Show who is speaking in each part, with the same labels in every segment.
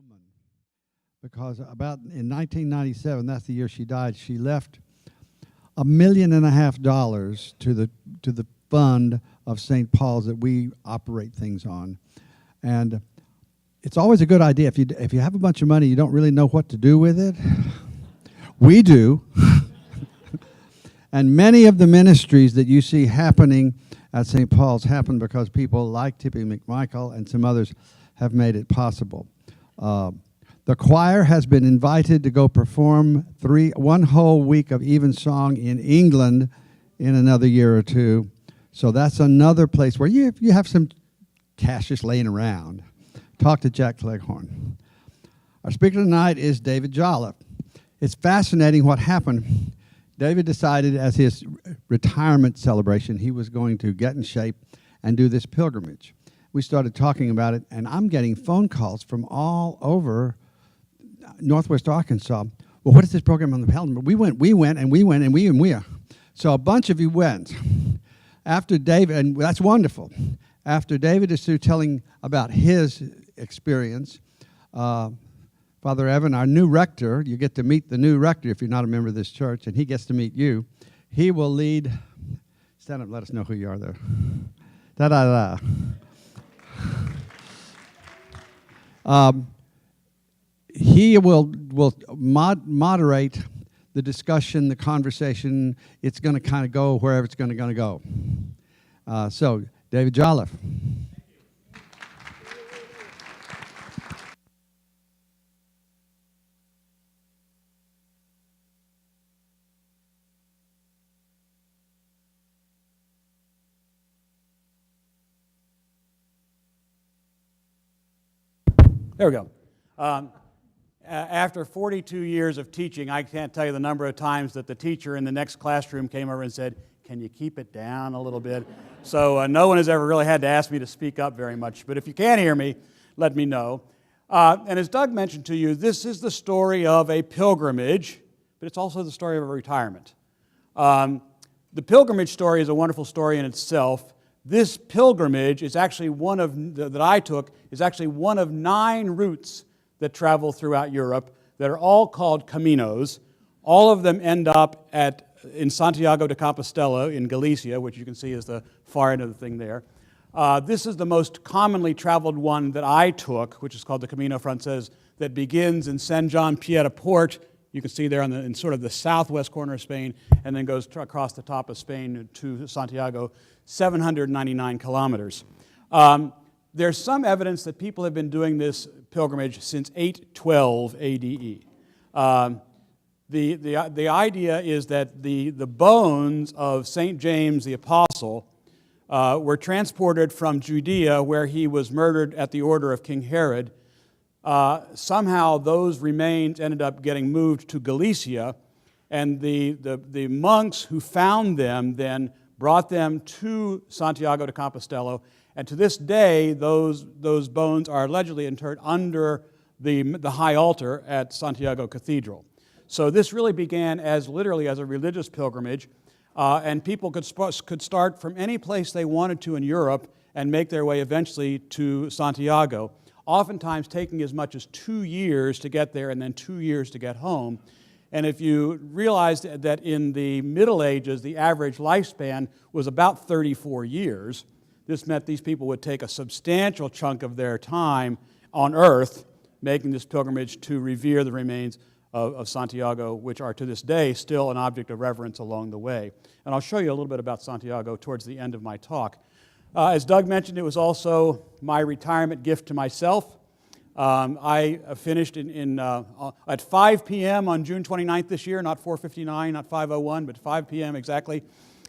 Speaker 1: woman, because about in 1997, that's the year she died, she left $1.5 million to the fund of St. Paul's that we operate things on. And it's always a good idea. If you have a bunch of money, you don't really know what to do with it. We do. And many of the ministries that you see happening at St. Paul's happen because people like Tippy McMichael and some others have made it possible. The choir has been invited to go perform one whole week of evensong in England in another year or two. So that's another place where if you have some cash just laying around, talk to Jack Cleghorn. Our speaker tonight is David Jolliffe. It's fascinating what happened. David decided as his retirement celebration he was going to get in shape and do this pilgrimage. We started talking about it, and I'm getting phone calls from all over Northwest Arkansas. Well, what is this program on the calendar? We went, and we. So a bunch of you went. After David, and that's wonderful. After David is through telling about his experience, Father Evan, our new rector, you get to meet the new rector if you're not a member of this church, and he gets to meet you. He will lead. Stand up, let us know who you are there. Da-da-da. He will moderate the discussion, the conversation. It's going to kind of go wherever it's going to go. So, David Jolliffe.
Speaker 2: There we go. After 42 years of teaching, I can't tell you the number of times that the teacher in the next classroom came over and said, "Can you keep it down a little bit?" So no one has ever really had to ask me to speak up very much. But if you can hear me, let me know. And as Doug mentioned to you, this is the story of a pilgrimage, but it's also the story of a retirement. The pilgrimage story is a wonderful story in itself. This pilgrimage is actually that I took is actually one of 9 routes that travel throughout Europe that are all called Caminos. All of them end up in Santiago de Compostela in Galicia, which you can see is the far end of the thing there. This is the most commonly traveled one that I took, which is called the Camino Francés, that begins in San John Piedaport. You can see there in sort of the southwest corner of Spain, and then goes across the top of Spain to Santiago, 799 kilometers. There's some evidence that people have been doing this pilgrimage since 812 ADE. The idea is that the bones of St. James the Apostle were transported from Judea, where he was murdered at the order of King Herod. Somehow those remains ended up getting moved to Galicia, and the monks who found them then brought them to Santiago de Compostela, and to this day those bones are allegedly interred under the high altar at Santiago Cathedral. So this really began literally as a religious pilgrimage, and people could start from any place they wanted to in Europe and make their way eventually to Santiago, oftentimes taking as much as 2 years to get there and then 2 years to get home. And if you realize that in the Middle Ages, the average lifespan was about 34 years, this meant these people would take a substantial chunk of their time on earth making this pilgrimage to revere the remains of Santiago, which are to this day still an object of reverence along the way. And I'll show you a little bit about Santiago towards the end of my talk. As Doug mentioned, it was also my retirement gift to myself. I finished at 5 p.m. on June 29th this year, not 4:59, not 5:01, but 5 p.m. exactly.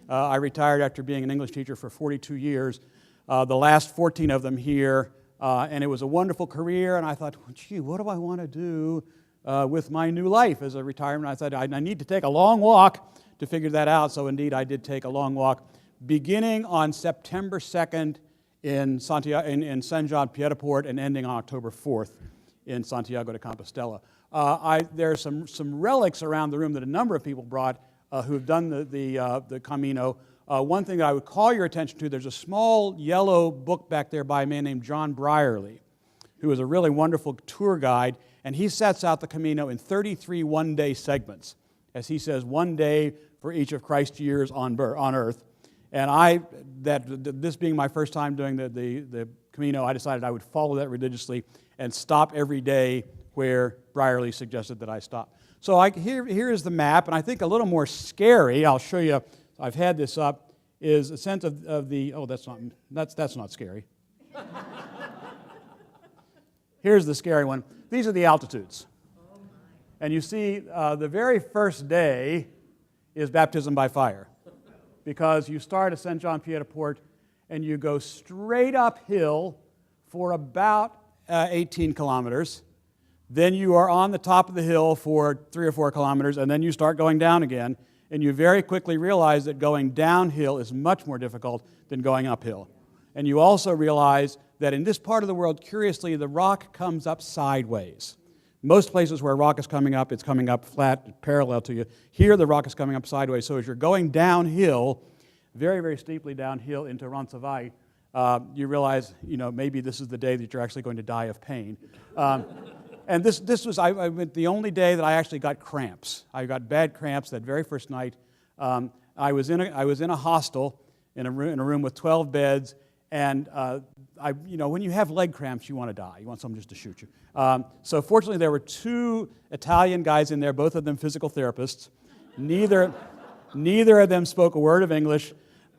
Speaker 2: I retired after being an English teacher for 42 years, the last 14 of them here, and it was a wonderful career, and I thought, well, gee, what do I want to do with my new life as a retirement? I thought, I need to take a long walk to figure that out, so indeed I did take a long walk, beginning on September 2nd in San John Piedaport and ending on October 4th in Santiago de Compostela. There are some relics around the room that a number of people brought who have done the Camino. One thing that I would call your attention to, there's a small yellow book back there by a man named John Brierley, who is a really wonderful tour guide, and he sets out the Camino in 33 one-day segments. As he says, one day for each of Christ's years on earth. And this being my first time doing the Camino, I decided I would follow that religiously and stop every day where Brierley suggested that I stop. So here is the map, and I think a little more scary, I'll show you, I've had this up, is a sense of the, oh, that's not scary. Here's the scary one. These are the altitudes. And you see, the very first day is baptism by fire, because you start at Saint-Jean-Pied-de-Port and you go straight uphill for about 18 kilometers. Then you are on the top of the hill for 3 or 4 kilometers, and then you start going down again, and you very quickly realize that going downhill is much more difficult than going uphill. And you also realize that in this part of the world, curiously, the rock comes up sideways. Most places where rock is coming up, it's coming up flat, parallel to you. Here, the rock is coming up sideways. So as you're going downhill, very, very steeply downhill into Roncesvalles, you realize, maybe this is the day that you're actually going to die of pain. And this was the only day that I actually got cramps. I got bad cramps that very first night. I was in a hostel in a room with 12 beds, and when you have leg cramps, you want to die. You want someone just to shoot you. So fortunately, there were 2 Italian guys in there, both of them physical therapists. Neither of them spoke a word of English.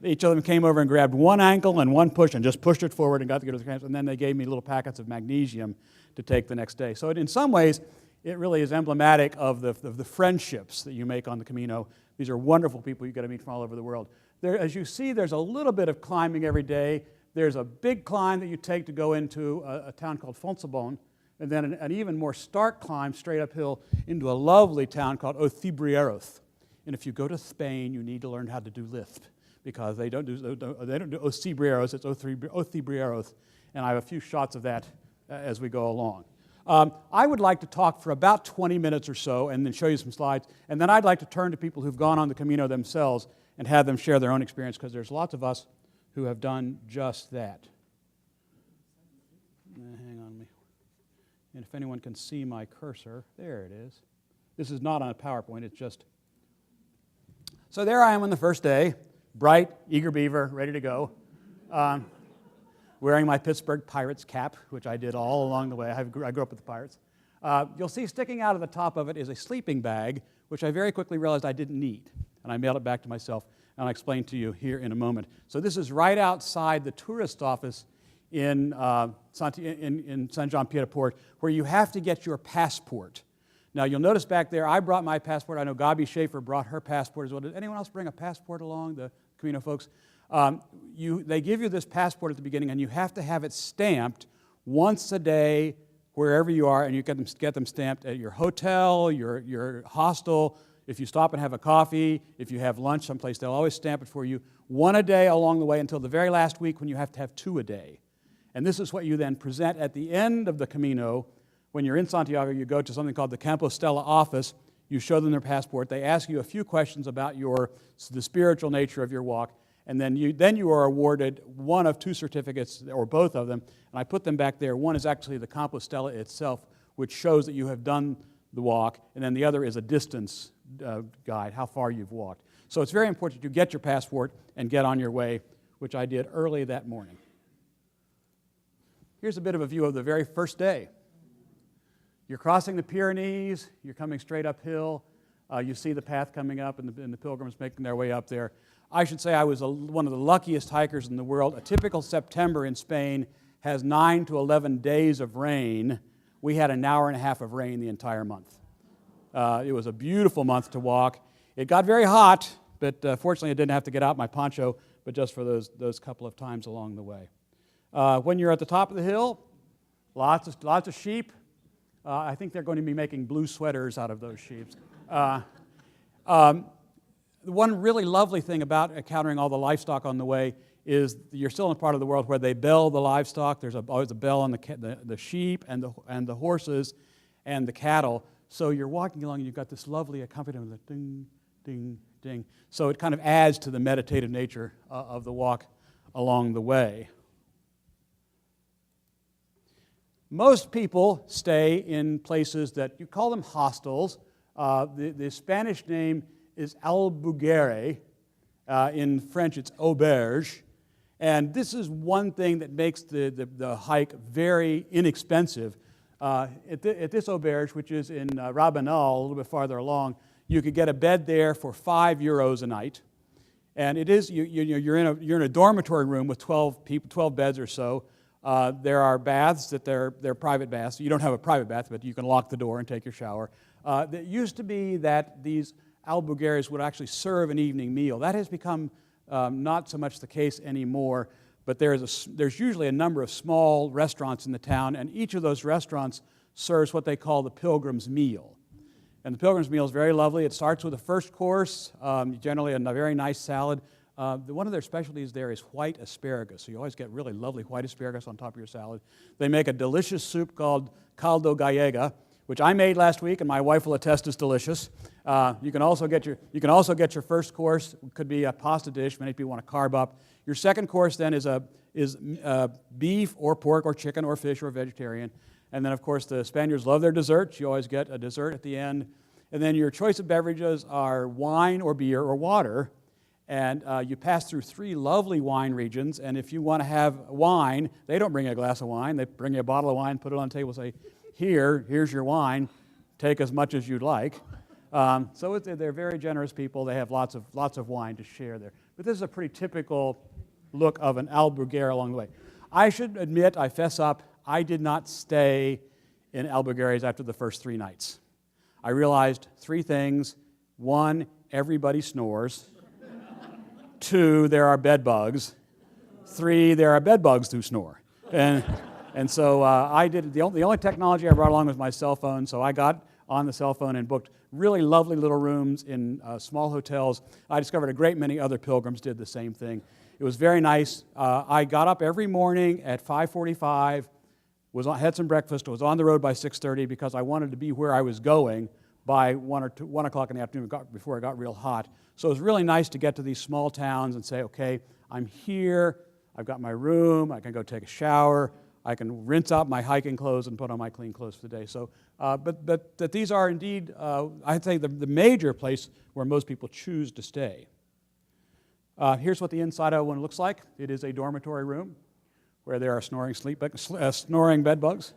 Speaker 2: Each of them came over and grabbed one ankle and one push and just pushed it forward and got to get to the cramps. And then they gave me little packets of magnesium to take the next day. So in some ways, it really is emblematic of the friendships that you make on the Camino. These are wonderful people you get to meet from all over the world. As you see, there's a little bit of climbing every day. There's a big climb that you take to go into a town called Fontauban, and then an even more stark climb straight uphill into a lovely town called Ocibreros. And if you go to Spain, you need to learn how to do Lisp, because they don't do Ocibreros, it's Ocibreros, and I have a few shots of that as we go along. I would like to talk for about 20 minutes or so and then show you some slides, and then I'd like to turn to people who've gone on the Camino themselves and have them share their own experience, because there's lots of us who have done just that. Hang on me. And if anyone can see my cursor, there it is. This is not on a PowerPoint, it's just... So there I am on the first day, bright, eager beaver, ready to go, wearing my Pittsburgh Pirates cap, which I did all along the way. I grew up with the Pirates. You'll see sticking out of the top of it is a sleeping bag, which I very quickly realized I didn't need, and I mailed it back to myself. And I'll explain to you here in a moment. So this is right outside the tourist office in Saint-Jean-Pied-de-Port, where you have to get your passport. Now, you'll notice back there, I brought my passport. I know Gabi Schaefer brought her passport as well. Did anyone else bring a passport along, the Camino folks? They give you this passport at the beginning, and you have to have it stamped once a day wherever you are, and you get them stamped at your hotel, your hostel. If you stop and have a coffee, if you have lunch someplace, they'll always stamp it for you. 1 a day along the way until the very last week when you have to have 2 a day. And this is what you then present at the end of the Camino. When you're in Santiago, you go to something called the Compostela office. You show them their passport. They ask you a few questions about the spiritual nature of your walk. And then you are awarded one of 2 certificates, or both of them. And I put them back there. One is actually the Compostela itself, which shows that you have done the walk. And then the other is a distance guide, how far you've walked. So it's very important you get your passport and get on your way, which I did early that morning. Here's a bit of a view of the very first day. You're crossing the Pyrenees, you're coming straight uphill, you see the path coming up and the pilgrims making their way up there. I should say I was one of the luckiest hikers in the world. A typical September in Spain has 9 to 11 days of rain. We had an hour and a half of rain the entire month. It was a beautiful month to walk. It got very hot, but fortunately I didn't have to get out my poncho, but just for those couple of times along the way. When you're at the top of the hill, lots of sheep. I think they're going to be making blue sweaters out of those sheep. One really lovely thing about encountering all the livestock on the way is you're still in a part of the world where they bell the livestock. There's always a bell on the sheep and the horses and the cattle. So you're walking along and you've got this lovely accompaniment of the ding, ding, ding. So it kind of adds to the meditative nature of the walk along the way. Most people stay in places that you call them hostels. The Spanish name is albergue. In French, it's auberge. And this is one thing that makes the hike very inexpensive. At this auberge, which is in Rabanal, a little bit farther along, you could get a bed there for €5 a night. And it is you're in a dormitory room with 12 people, 12 beds or so. There are baths that they're private baths. You don't have a private bath, but you can lock the door and take your shower. It used to be that these albergues would actually serve an evening meal. That has become not so much the case anymore, but there's usually a number of small restaurants in the town, and each of those restaurants serves what they call the pilgrim's meal. And the pilgrim's meal is very lovely. It starts with a first course, generally a very nice salad. One of their specialties there is white asparagus. So you always get really lovely white asparagus on top of your salad. They make a delicious soup called caldo gallega, which I made last week, and my wife will attest is delicious. You can also get your first course. It could be a pasta dish. Many people want to carb up. Your second course then is beef or pork or chicken or fish or vegetarian. And then, of course, the Spaniards love their desserts. You always get a dessert at the end. And then your choice of beverages are wine or beer or water. And you pass through 3 lovely wine regions. And if you want to have wine, they don't bring you a glass of wine. They bring you a bottle of wine, put it on the table, say, here's your wine. Take as much as you'd like. So they're very generous people. They have lots of wine to share there. But this is a pretty typical look of an albergue along the way. I should admit, I fess up, I did not stay in albergues after the first 3 nights. I realized 3 things. 1, everybody snores. 2, there are bed bugs. 3, there are bed bugs who snore. And so I did, the only technology I brought along was my cell phone, so I got on the cell phone and booked really lovely little rooms in small hotels. I discovered a great many other pilgrims did the same thing. It was very nice. I got up every morning at 5:45, had some breakfast, was on the road by 6:30 because I wanted to be where I was going by 1 o'clock in the afternoon before it got real hot. So it was really nice to get to these small towns and say, okay, I'm here, I've got my room, I can go take a shower, I can rinse out my hiking clothes and put on my clean clothes for the day. So, but these are indeed, I'd say, the major place where most people choose to stay. Here's what the inside of one looks like. It is a dormitory room where there are snoring bed bugs.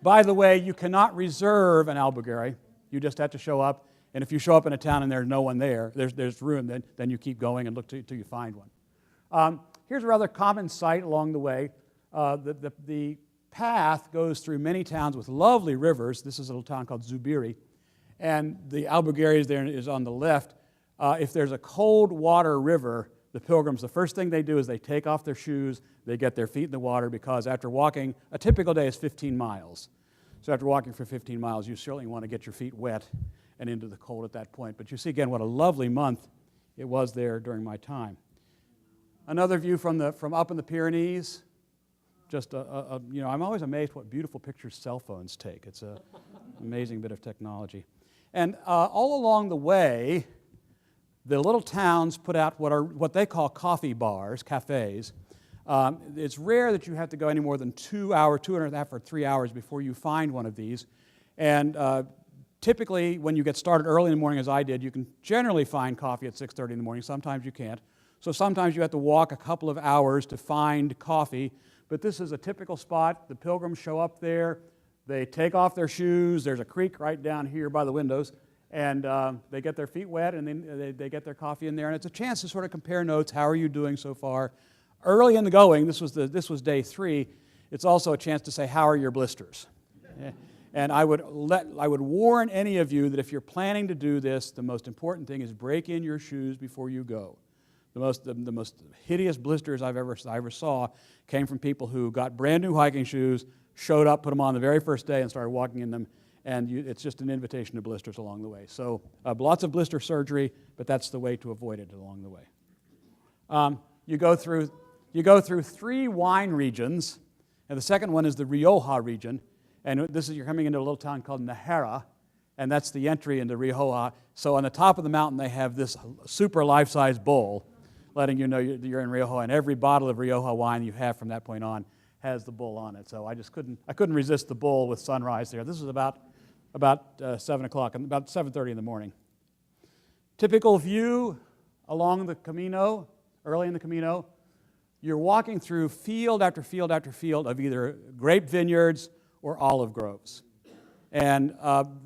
Speaker 2: By the way, you cannot reserve an albergue. You just have to show up. And if you show up in a town and there's no one there, there's room, then you keep going and look till you find one. Here's a rather common sight along the way. The path goes through many towns with lovely rivers. This is a little town called Zubiri. And the albergue there is on the left. If there's a cold water river, the pilgrims, the first thing they do is they take off their shoes, they get their feet in the water, because after walking, a typical day is 15 miles. So after walking for 15 miles, you certainly want to get your feet wet and into the cold at that point. But you see, again, what a lovely month it was there during my time. Another view from up in the Pyrenees. Just I'm always amazed what beautiful pictures cell phones take. It's an amazing bit of technology. And all along the way, the little towns put out what they call coffee bars, cafes. It's rare that you have to go any more than 2 hours, 2.5 or 3 hours before you find one of these. And typically, when you get started early in the morning, as I did, you can generally find coffee at 6:30 in the morning. Sometimes you can't. So sometimes you have to walk a couple of hours to find coffee. But this is a typical spot. The pilgrims show up there. They take off their shoes. There's a creek right down here by the windows. And they get their feet wet, and then they get their coffee in there. And it's a chance to sort of compare notes. How are you doing so far? Early in the going, this was day 3. It's also a chance to say, how are your blisters? And I would warn any of you that if you're planning to do this, the most important thing is break in your shoes before you go. The most hideous blisters I ever saw came from people who got brand new hiking shoes, showed up, put them on the very first day, and started walking in them. And it's just an invitation to blisters along the way. So lots of blister surgery, but that's the way to avoid it along the way. You go through 3 wine regions, and the second one is the Rioja region. And you're coming into a little town called Najera, and that's the entry into Rioja. So on the top of the mountain, they have this super life-size bowl, letting you know you're in Rioja. And every bottle of Rioja wine you have from that point on has the bull on it. So I couldn't resist the bull with sunrise there. This is about 7 o'clock, about 7:30 in the morning. Typical view along the Camino, early in the Camino. You're walking through field after field after field of either grape vineyards or olive groves. And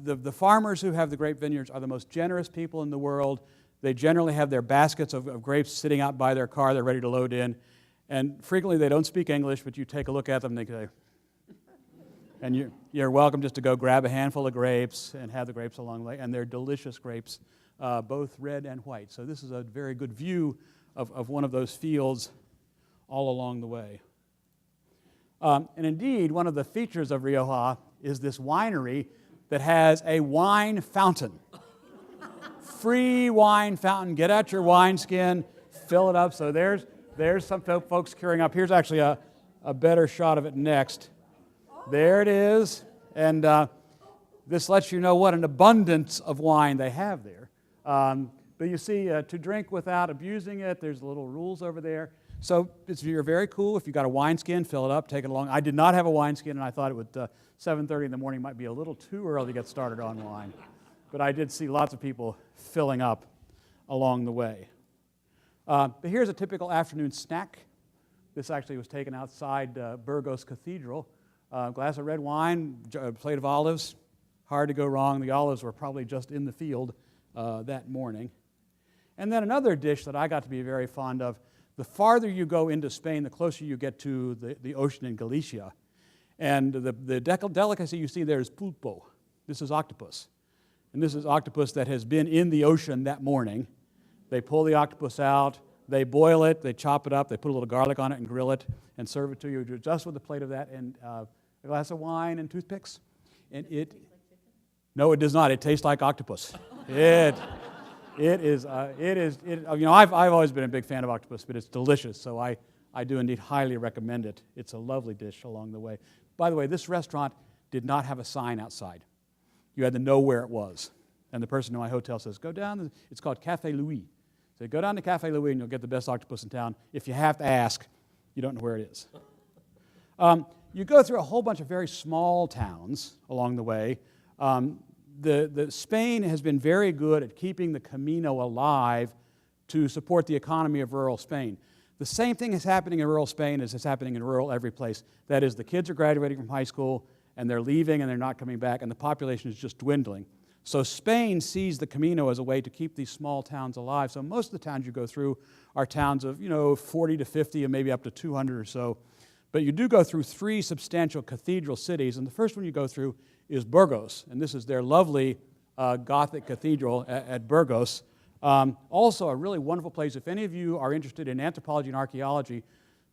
Speaker 2: the farmers who have the grape vineyards are the most generous people in the world. They generally have their baskets of grapes sitting out by their car. They're ready to load in. And frequently they don't speak English, but you take a look at them and they say, and you're welcome just to go grab a handful of grapes and have the grapes along the way. And they're delicious grapes, both red and white. So this is a very good view of one of those fields all along the way. And indeed, one of the features of Rioja is this winery that has a wine fountain. Free wine fountain. Get out your wineskin, fill it up. So there's some folks carrying up. Here's actually a better shot of it next. There it is. And this lets you know what an abundance of wine they have there. But you see, to drink without abusing it, there's little rules over there. So you're very cool. If you got a wineskin, fill it up, take it along. I did not have a wineskin, and I thought it would 7:30 in the morning might be a little too early to get started on wine. But I did see lots of people filling up along the way. But here's a typical afternoon snack. This actually was taken outside Burgos Cathedral. A glass of red wine, a plate of olives. Hard to go wrong. The olives were probably just in the field that morning. And then another dish that I got to be very fond of. The farther you go into Spain, the closer you get to the ocean in Galicia. And the delicacy you see there is pulpo. This is octopus. And this is octopus that has been in the ocean that morning. They pull the octopus out, they boil it, they chop it up, they put a little garlic on it and grill it and serve it to you just with a plate of that and a glass of wine and toothpicks. And no, it does not. It tastes like octopus. It is, you know, I've always been a big fan of octopus, but it's delicious, so I do indeed highly recommend it. It's a lovely dish along the way. By the way, this restaurant did not have a sign outside. You had to know where it was. And the person in my hotel says, go down, it's called Café Louis. So go down to Café Louis and you'll get the best octopus in town. If you have to ask, you don't know where it is. You go through a whole bunch of very small towns along the way. Spain has been very good at keeping the Camino alive to support the economy of rural Spain. The same thing is happening in rural Spain as is happening in rural every place. That is, the kids are graduating from high school, and they're leaving, and they're not coming back, and the population is just dwindling. So Spain sees the Camino as a way to keep these small towns alive. So most of the towns you go through are towns of, 40 to 50 and maybe up to 200 or so. But you do go through 3 substantial cathedral cities, and the first one you go through is Burgos, and this is their lovely Gothic cathedral at Burgos. Also a really wonderful place. If any of you are interested in anthropology and archaeology,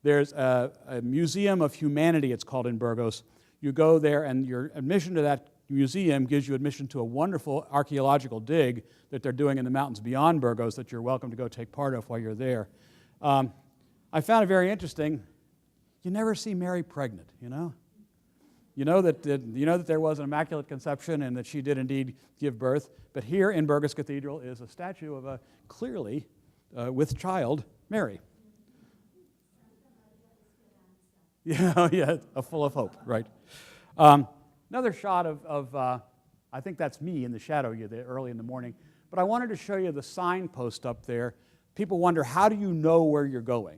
Speaker 2: there's a Museum of Humanity, it's called, in Burgos. You go there, and your admission to that museum gives you admission to a wonderful archaeological dig that they're doing in the mountains beyond Burgos that you're welcome to go take part of while you're there. I found it very interesting. You never see Mary pregnant, You know that there was an Immaculate Conception and that she did indeed give birth. But here in Burgos Cathedral is a statue of a clearly with child Mary. Yeah, full of hope, right? Another shot of I think that's me in the shadow early in the morning. But I wanted to show you the signpost up there. People wonder, how do you know where you're going?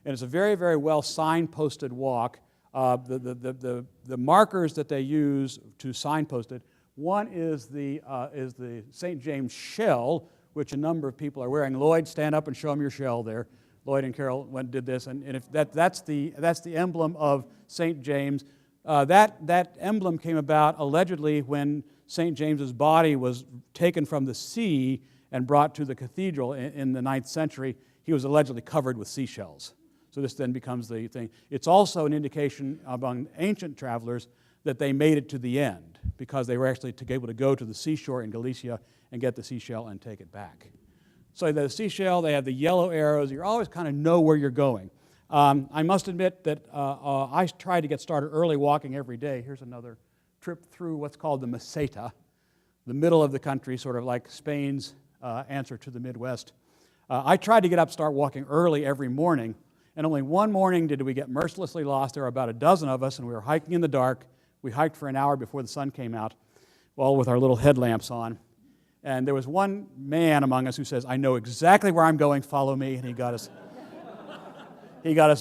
Speaker 2: And it's a very, very well signposted walk. The markers that they use to signpost it, one is the St. James shell, which a number of people are wearing. Lloyd, stand up and show them your shell there. Lloyd and Carol went and did this, and if that's the emblem of St. James. That emblem came about allegedly when St. James's body was taken from the sea and brought to the cathedral in the 9th century. He was allegedly covered with seashells. So this then becomes the thing. It's also an indication among ancient travelers that they made it to the end because they were actually able to go to the seashore in Galicia and get the seashell and take it back. So the seashell, they have the yellow arrows. You always kind of know where you're going. I must admit that I try to get started early walking every day. Here's another trip through what's called the Meseta, the middle of the country, sort of like Spain's answer to the Midwest. I tried to get up, start walking early every morning, And only one morning did we get mercilessly lost. There were about a dozen of us, and we were hiking in the dark. We hiked for an hour before the sun came out, all with our little headlamps on. And there was one man among us who says, "I know exactly where I'm going, follow me." And he got us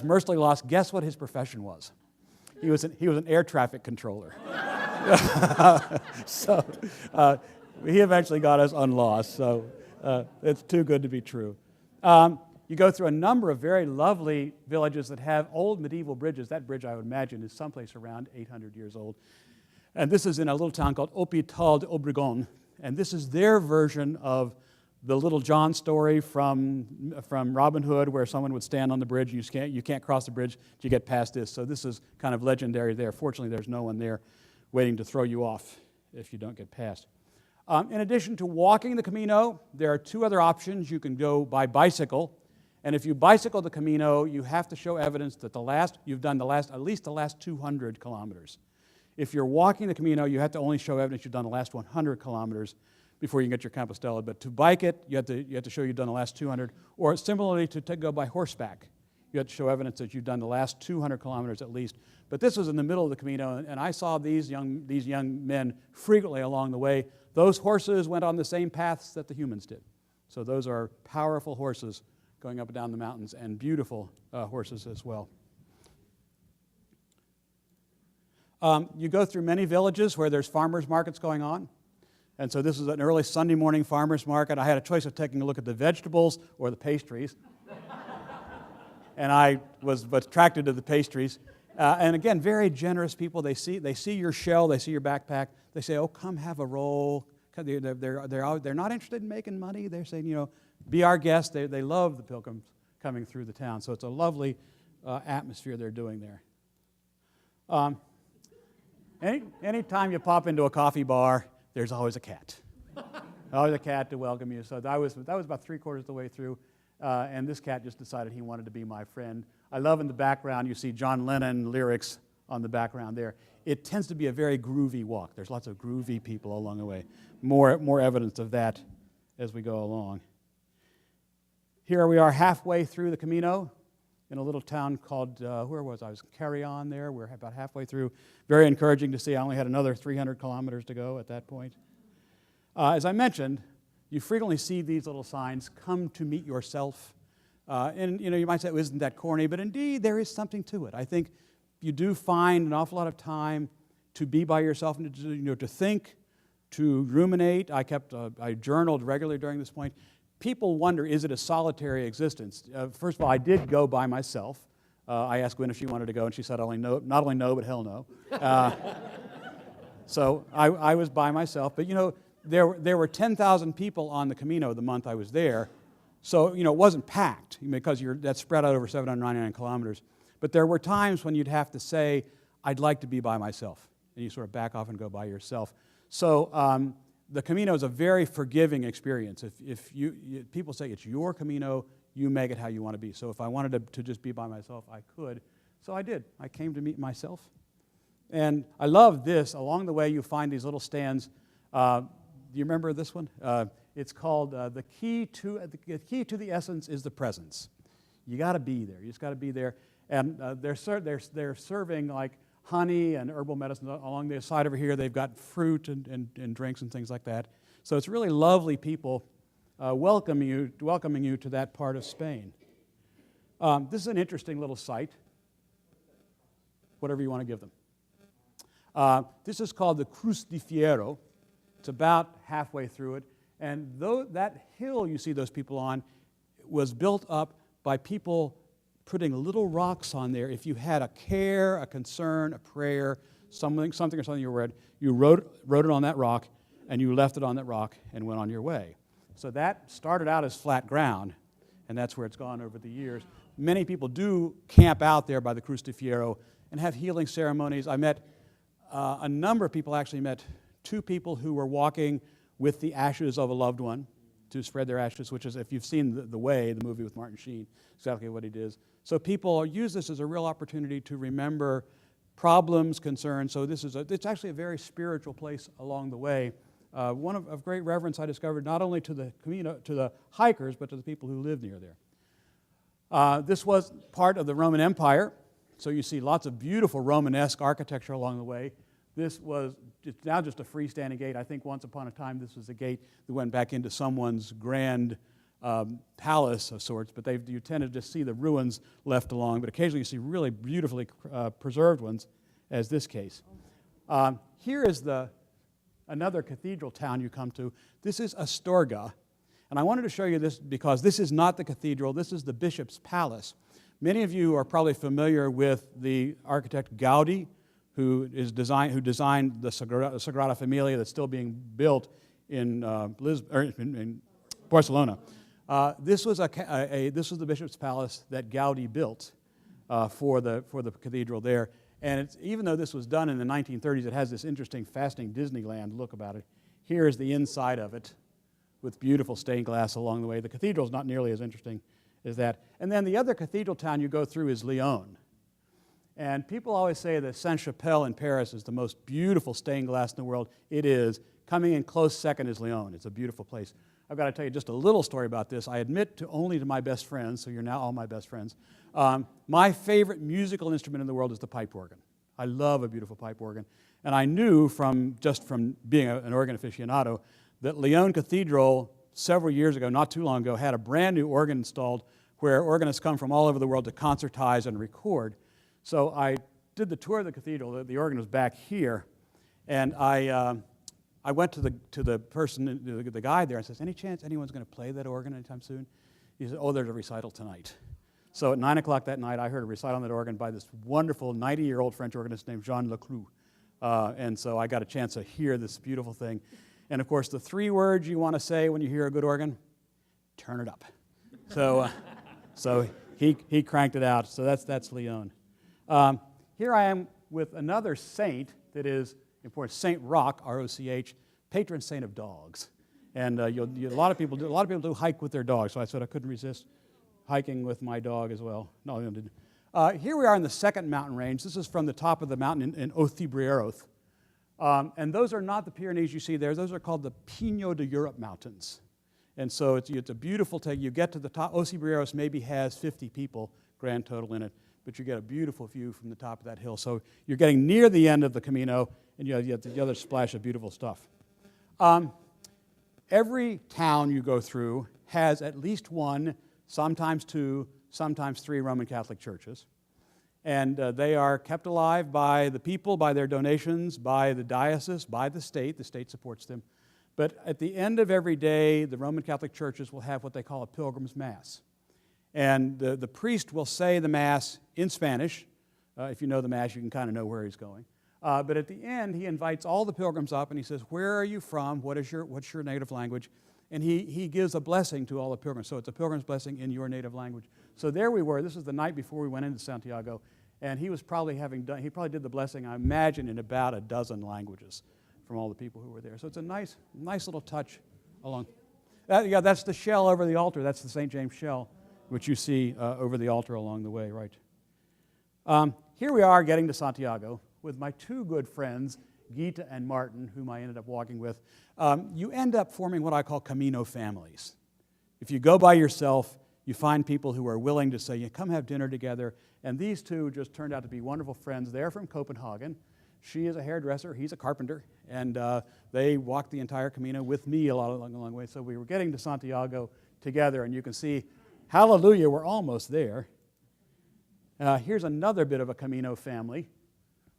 Speaker 2: mercilessly lost. Guess what his profession was? He was an air traffic controller. So he eventually got us unlost. So it's too good to be true. You go through a number of very lovely villages that have old medieval bridges. That bridge, I would imagine, is someplace around 800 years old. And this is in a little town called Hôpital de Obregon. And this is their version of the Little John story from Robin Hood, where someone would stand on the bridge. You can't cross the bridge till you get past this. So this is kind of legendary there. Fortunately, there's no one there waiting to throw you off if you don't get past. In addition to walking the Camino, there are two other options. You can go by bicycle. And if you bicycle the Camino, you have to show evidence that you've done at least the last 200 kilometers. If you're walking the Camino, you have to only show evidence you've done the last 100 kilometers before you can get your Compostela. But to bike it, you have to show you've done the last 200. Or similarly, to go by horseback, you have to show evidence that you've done the last 200 kilometers at least. But this was in the middle of the Camino, and I saw these young men frequently along the way. Those horses went on the same paths that the humans did. So those are powerful horses going up and down the mountains, and beautiful horses as well. You go through many villages where there's farmers markets going on. And so this is an early Sunday morning farmers market. I had a choice of taking a look at the vegetables or the pastries. And I was attracted to the pastries. And again, very generous people. They see your shell, they see your backpack. They say, "Oh, come have a roll." They're not interested in making money. They're saying, be our guest. They love the pilgrims coming through the town. So it's a lovely atmosphere they're doing there. Anytime you pop into a coffee bar, there's always a cat. Always a cat to welcome you. So that was about 3/4 of the way through, and this cat just decided he wanted to be my friend. I love in the background, you see John Lennon lyrics on the background there. It tends to be a very groovy walk. There's lots of groovy people along the way. More evidence of that as we go along. Here we are halfway through the Camino in a little town called, where was I? I was Carrion there. We're about halfway through. Very encouraging to see. I only had another 300 kilometers to go at that point. As I mentioned, you frequently see these little signs, "Come to meet yourself." And you might say, "Oh, isn't that corny?" But indeed, there is something to it. I think you do find an awful lot of time to be by yourself and to think, to ruminate. I journaled regularly during this point. People wonder, is it a solitary existence? First of all, I did go by myself. I asked Gwen if she wanted to go, and she said, not only no, but hell no. So I was by myself. But, there were 10,000 people on the Camino the month I was there. So, it wasn't packed because that's spread out over 799 kilometers. But there were times when you'd have to say, "I'd like to be by myself." And you sort of back off and go by yourself. So the Camino is a very forgiving experience. If people say it's your Camino, you make it how you want to be. So if I wanted to just be by myself, I could. So I did. I came to meet myself. And I love this. Along the way, you find these little stands. Do you remember this one? It's called the key to the essence is the presence. You got to be there. You just got to be there. And they're serving like honey and herbal medicine along the side over here. They've got fruit and drinks and things like that. So it's really lovely people welcoming you to that part of Spain. This is an interesting little site. Whatever you want to give them. This is called the Cruz de Fierro. It's about halfway through it. And though that hill you see those people on was built up by people putting little rocks on there. If you had a care, a concern, a prayer, something you read, you wrote it on that rock, and you left it on that rock and went on your way. So that started out as flat ground, and that's where it's gone over the years. Many people do camp out there by the Cruz de Fierro and have healing ceremonies. I met a number of people, actually met 2 people who were walking with the ashes of a loved one to spread their ashes, which is, if you've seen The Way, the movie with Martin Sheen, exactly what he did. So people use this as a real opportunity to remember problems, concerns. So it's actually a very spiritual place along the way. One of great reverence I discovered not only to the Camino, to the hikers, but to the people who live near there. This was part of the Roman Empire, so you see lots of beautiful Romanesque architecture along the way. It's now just a freestanding gate. I think once upon a time this was a gate that went back into someone's grand palace of sorts, but you tend to just see the ruins left along, but occasionally you see really beautifully preserved ones, as this case. Here is another cathedral town you come to. This is Astorga, and I wanted to show you this because this is not the cathedral, this is the bishop's palace. Many of you are probably familiar with the architect Gaudi, who designed the Sagrada Familia that's still being built in Barcelona. This was the bishop's palace that Gaudi built for the cathedral there. And even though this was done in the 1930s, it has this interesting, fascinating Disneyland look about it. Here is the inside of it with beautiful stained glass along the way. The cathedral is not nearly as interesting as that. And then the other cathedral town you go through is Lyon. And people always say that Saint-Chapelle in Paris is the most beautiful stained glass in the world. It is. Coming in close second is Lyon. It's a beautiful place. I've got to tell you just a little story about this. I admit only to my best friends, so you're now all my best friends. My favorite musical instrument in the world is the pipe organ. I love a beautiful pipe organ. And I knew from being an organ aficionado that Lyon Cathedral several years ago, not too long ago, had a brand new organ installed where organists come from all over the world to concertize and record. So I did the tour of the cathedral. The organ was back here, and I went to the person, the guy there, and says, "Any chance anyone's going to play that organ anytime soon?" He said, "Oh, there's a recital tonight." So at 9 o'clock that night, I heard a recital on that organ by this wonderful 90-year-old French organist named Jean Leclou. And so I got a chance to hear this beautiful thing. And of course, the 3 words you want to say when you hear a good organ, turn it up. So he cranked it out. So that's Lyon. Here I am with another saint that is important, Saint Roch, R-O-C-H, patron saint of dogs. And a lot of people do hike with their dogs. So I said I couldn't resist hiking with my dog as well. No, I didn't. Here we are in the second mountain range. This is from the top of the mountain in Othibreros. And those are not the Pyrenees you see there. Those are called the Pino de Europe Mountains. And so it's a beautiful thing. You get to the top. Othibreros maybe has 50 people grand total in it, but you get a beautiful view from the top of that hill. So you're getting near the end of the Camino, and you have the other splash of beautiful stuff. Every town you go through has at least one, sometimes 2, sometimes 3 Roman Catholic churches. And they are kept alive by the people, by their donations, by the diocese, by the state. The state supports them. But at the end of every day, the Roman Catholic churches will have what they call a pilgrim's mass. And the priest will say the mass in Spanish. If you know the mass, you can kind of know where he's going. But at the end, he invites all the pilgrims up and he says, "Where are you from? What's your native language?" And he gives a blessing to all the pilgrims. So it's a pilgrim's blessing in your native language. So there we were. This is the night before we went into Santiago. And he probably did the blessing, I imagine, in about a dozen languages from all the people who were there. So it's a nice little touch along. That's the shell over the altar. That's the St. James shell, which you see over the altar along the way, right? Here we are getting to Santiago with my 2 good friends, Gita and Martin, whom I ended up walking with. You end up forming what I call Camino families. If you go by yourself, you find people who are willing to say, "Come have dinner together." And these 2 just turned out to be wonderful friends. They're from Copenhagen. She is a hairdresser. He's a carpenter. And they walked the entire Camino with me along the long way. So we were getting to Santiago together. And you can see, hallelujah, we're almost there. Here's another bit of a Camino family.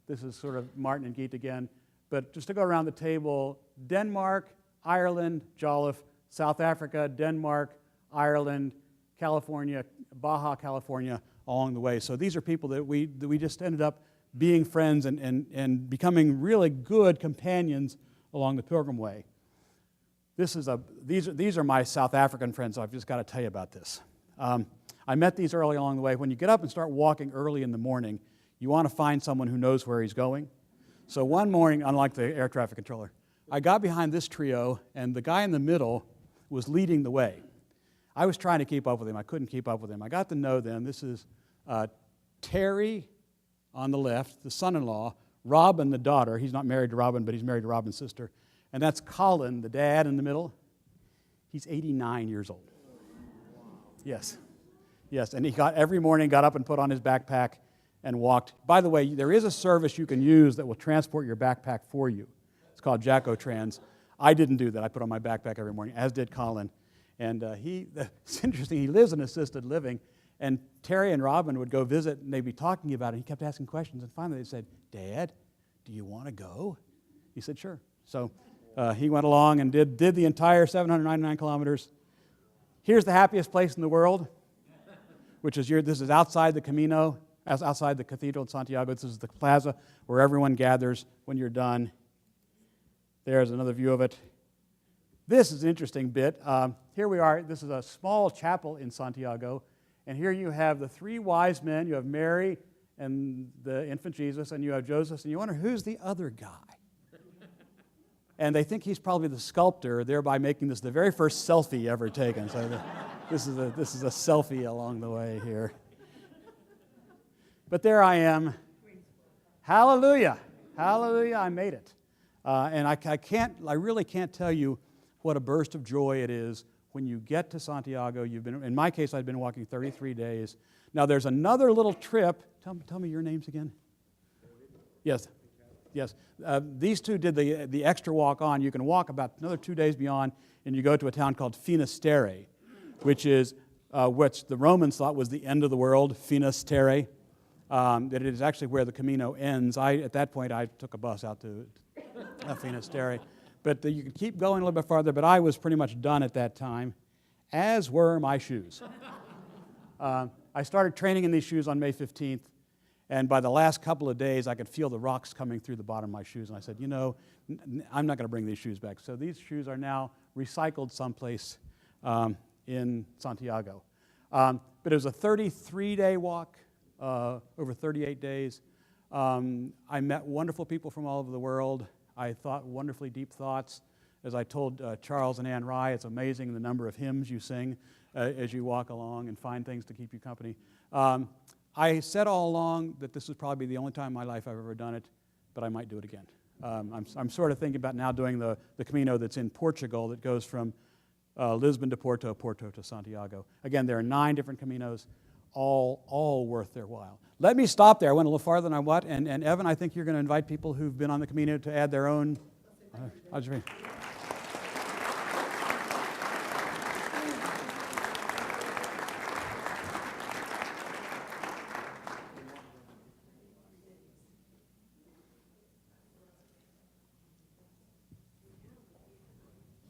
Speaker 2: This is sort of Martin and Geet again. But just to go around the table, Denmark, Ireland, Jolliffe, South Africa, Denmark, Ireland, California, Baja California, along the way. So these are people that we just ended up being friends and becoming really good companions along the Pilgrim Way. These are my South African friends, so I've just got to tell you about this. I met these early along the way. When you get up and start walking early in the morning, you want to find someone who knows where he's going. So one morning, unlike the air traffic controller, I got behind this trio, and the guy in the middle was leading the way. I was trying to keep up with him. I couldn't keep up with him. I got to know them. This is Terry on the left, the son-in-law, Robin, the daughter. He's not married to Robin, but he's married to Robin's sister. And that's Colin, the dad in the middle. He's 89 years old. Yes. Yes, and he every morning got up and put on his backpack and walked. By the way, there is a service you can use that will transport your backpack for you. It's called Jacko-Trans. I didn't do that. I put on my backpack every morning, as did Colin. And it's interesting, he lives in assisted living, and Terry and Robin would go visit, and they'd be talking about it. He kept asking questions, and finally they said, "Dad, do you want to go?" He said, "Sure." So he went along and did the entire 799 kilometers. Here's the happiest place in the world, which is this is outside the Camino, outside the cathedral in Santiago. This is the plaza where everyone gathers when you're done. There's another view of it. This is an interesting bit. Here we are. This is a small chapel in Santiago. And here you have the three wise men. You have Mary and the infant Jesus, and you have Joseph. And you wonder, who's the other guy? And they think he's probably the sculptor, thereby making this the very first selfie ever taken. So this is a selfie along the way here. But there I am. Hallelujah. Hallelujah, I made it. And I really can't tell you what a burst of joy it is when you get to Santiago. In my case, I've been walking 33 days. Now, there's another little trip. Tell me your names again. Yes. Yes. These two did the extra walk on. You can walk about another 2 days beyond, and you go to a town called Finisterre, which the Romans thought was the end of the world, Finisterre. That it is actually where the Camino ends. At that point, I took a bus out to Finisterre. But you can keep going a little bit farther, but I was pretty much done at that time, as were my shoes. I started training in these shoes on May 15th, and by the last couple of days, I could feel the rocks coming through the bottom of my shoes, and I said, I'm not going to bring these shoes back. So these shoes are now recycled someplace in Santiago. But it was a 33-day walk, over 38 days. I met wonderful people from all over the world. I thought wonderfully deep thoughts. As I told Charles and Ann Rye, it's amazing the number of hymns you sing as you walk along and find things to keep you company. I said all along that this was probably the only time in my life I've ever done it, but I might do it again. I'm sort of thinking about now doing the Camino that's in Portugal that goes from Lisbon to Porto, Porto to Santiago. Again, there are 9 different Caminos, all worth their while. Let me stop there. I went a little farther than I want. And Evan, I think you're going to invite people who've been on the Camino to add their own.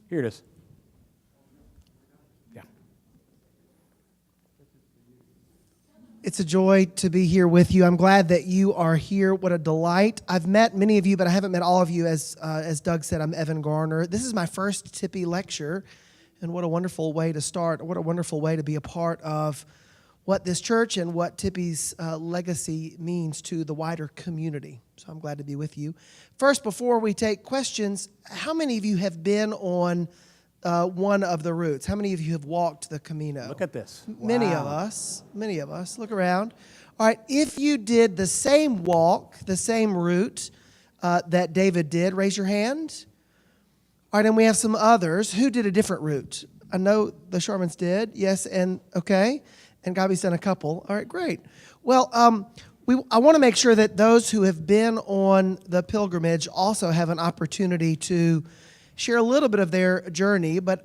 Speaker 2: Here it is.
Speaker 3: It's a joy to be here with you. I'm glad that you are here. What a delight. I've met many of you, but I haven't met all of you. As Doug said, I'm Evan Garner. This is my first Tippy lecture, and what a wonderful way to start. What a wonderful way to be a part of what this church and what Tippy's legacy means to the wider community. So I'm glad to be with you. First, before we take questions, how many of you have been on one of the routes? How many of you have walked the Camino?
Speaker 2: Look at this.
Speaker 3: Many of us. Look around. All right, if you did the same walk, the same route that David did, raise your hand. All right, and we have some others. Who did a different route? I know the Sharmans did. Yes, and okay. And Gabi's done a couple. All right, great. Well, I want to make sure that those who have been on the pilgrimage also have an opportunity to share a little bit of their journey, but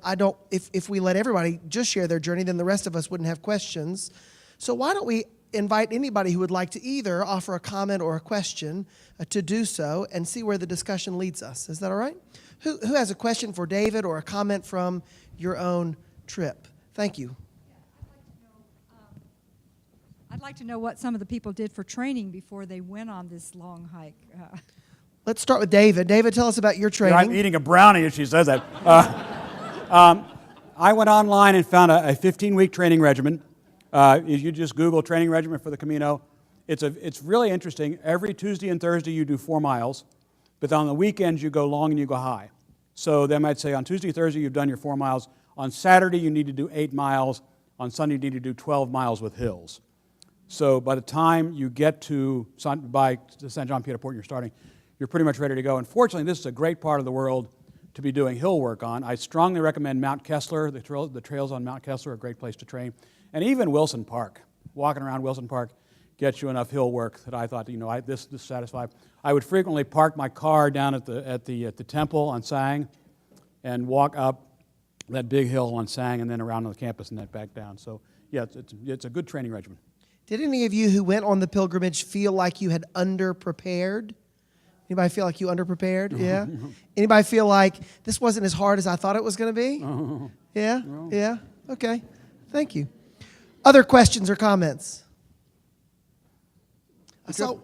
Speaker 3: if we let everybody just share their journey, then the rest of us wouldn't have questions. So why don't we invite anybody who would like to either offer a comment or a question to do so and see where the discussion leads us. Is that all right? Who has a question for David or a comment from your own trip? Thank you.
Speaker 4: I'd like to know what some of the people did for training before they went on this long hike.
Speaker 3: Let's start with David. David, tell us about your training.
Speaker 2: I'm eating a brownie as she says that. I went online and found a 15-week training regimen. If you just Google training regimen for the Camino, it's really interesting. Every Tuesday and Thursday you do 4 miles, but on the weekends you go long and you go high. So they might say on Tuesday, Thursday you've done your 4 miles. On Saturday you need to do 8 miles. On Sunday you need to do 12 miles with hills. So by the time you get to San John Piedmont, you're starting, you're pretty much ready to go. Unfortunately, this is a great part of the world to be doing hill work on. I strongly recommend Mount Kessler. The trails on Mount Kessler are a great place to train. And even Wilson Park, walking around Wilson Park gets you enough hill work that I thought, this satisfied. I would frequently park my car down at the temple on Sang and walk up that big hill on Sang and then around on the campus and then back down. So, yeah, it's a good training regimen.
Speaker 3: Did any of you who went on the pilgrimage feel like you had underprepared? Anybody feel like you underprepared? Yeah? Anybody feel like this wasn't as hard as I thought it was going to be? Yeah? Yeah? Okay. Thank you. Other questions or comments? So,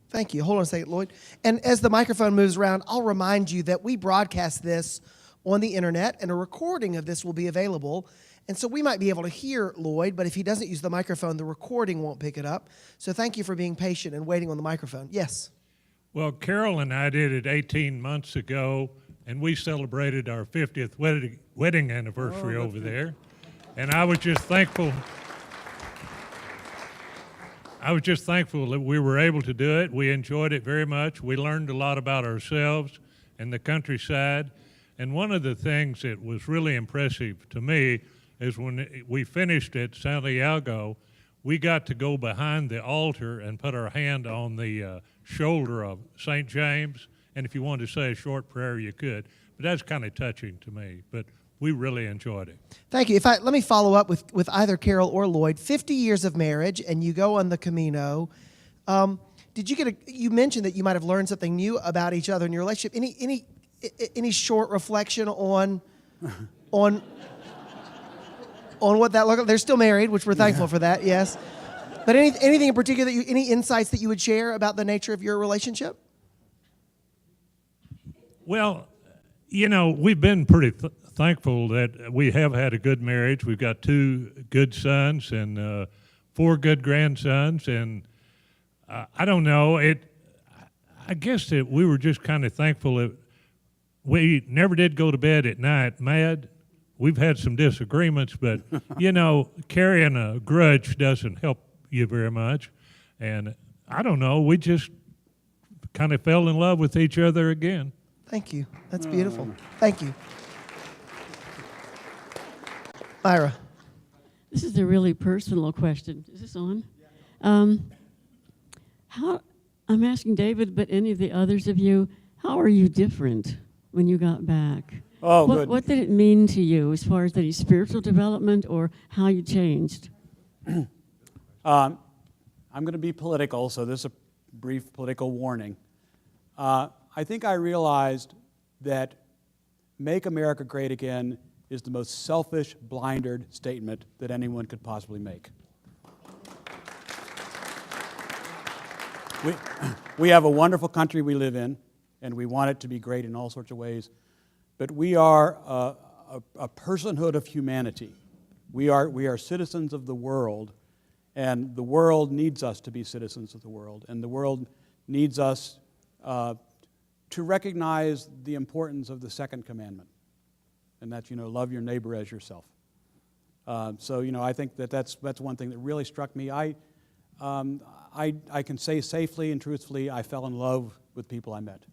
Speaker 3: thank you. Hold on a second, Lloyd. And as the microphone moves around, I'll remind you that we broadcast this on the internet, and a recording of this will be available. And so we might be able to hear Lloyd, but if he doesn't use the microphone, the recording won't pick it up. So thank you for being patient and waiting on the microphone. Yes?
Speaker 5: Well, Carol and I did it 18 months ago, and we celebrated our 50th wedding anniversary over there. And I was just thankful. That we were able to do it. We enjoyed it very much. We learned a lot about ourselves and the countryside. And one of the things that was really impressive to me is when we finished at Santiago, we got to go behind the altar and put our hand on the shoulder of St. James. And if you wanted to say a short prayer, you could. But that's kind of touching to me. But we really enjoyed it.
Speaker 3: Thank you. Let me follow up with either Carol or Lloyd. 50 years of marriage, and you go on the Camino. Did you you mentioned that you might have learned something new about each other in your relationship. Any short reflection on what that looked like? They're still married, which we're thankful for that, yes. But anything in particular, any insights that you would share about the nature of your relationship?
Speaker 5: Well, we've been pretty thankful that we have had a good marriage. We've got 2 good sons and 4 good grandsons. And I don't know, I guess that we were just kind of thankful that we never did go to bed at night mad. We've had some disagreements, but, carrying a grudge doesn't help you very much. And I don't know, we just kind of fell in love with each other again.
Speaker 3: Thank you. That's beautiful. Thank you. Myra.
Speaker 6: This is a really personal question. Is this on? I'm asking David, but any of the others of you, how are you different when you got back?
Speaker 2: Oh, good.
Speaker 6: What did it mean to you as far as any spiritual development or how you changed?
Speaker 2: I'm going to be political, so this is a brief political warning. I think I realized that "Make America Great Again" is the most selfish, blindered statement that anyone could possibly make. We have a wonderful country we live in, and we want it to be great in all sorts of ways, but we are a personhood of humanity. We are citizens of the world, and the world needs us to be citizens of the world, and the world needs us to recognize the importance of the second commandment, and that's, love your neighbor as yourself. So, I think that's one thing that really struck me. I can say safely and truthfully I fell in love with people I met.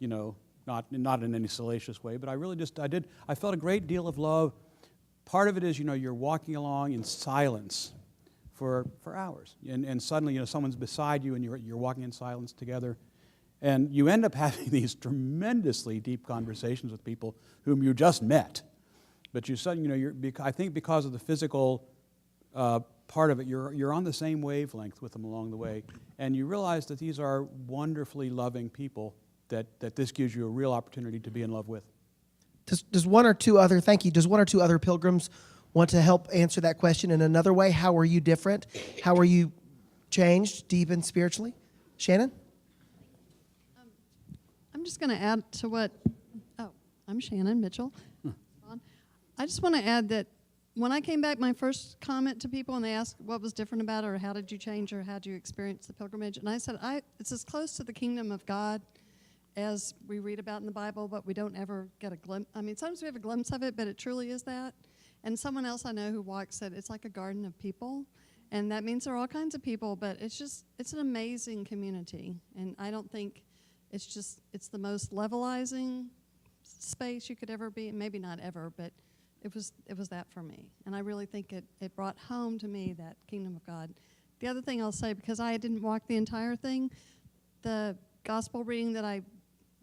Speaker 2: Not in any salacious way, but I felt a great deal of love. Part of it is, you're walking along in silence for hours, and suddenly, someone's beside you and you're walking in silence together. And you end up having these tremendously deep conversations with people whom you just met. But I think because of the physical part of it, you're on the same wavelength with them along the way. And you realize that these are wonderfully loving people that this gives you a real opportunity to be in love with.
Speaker 3: Does one or two other pilgrims want to help answer that question in another way? How are you different? How are you changed, deepened spiritually? Shannon?
Speaker 7: I'm just going to add to what, I'm Shannon Mitchell. I just want to add that when I came back, my first comment to people, and they asked what was different about it, or how did you change, or how did you experience the pilgrimage, and I said, it's as close to the kingdom of God as we read about in the Bible, but we don't ever get a glimpse. I mean, sometimes we have a glimpse of it, but it truly is that. And someone else I know who walked said it's like a garden of people, and that means there are all kinds of people, but it's an amazing community, and I don't think it's the most levelizing space you could ever be, maybe not ever, but it was that for me. And I really think it brought home to me that kingdom of God. The other thing I'll say, because I didn't walk the entire thing, the gospel reading that I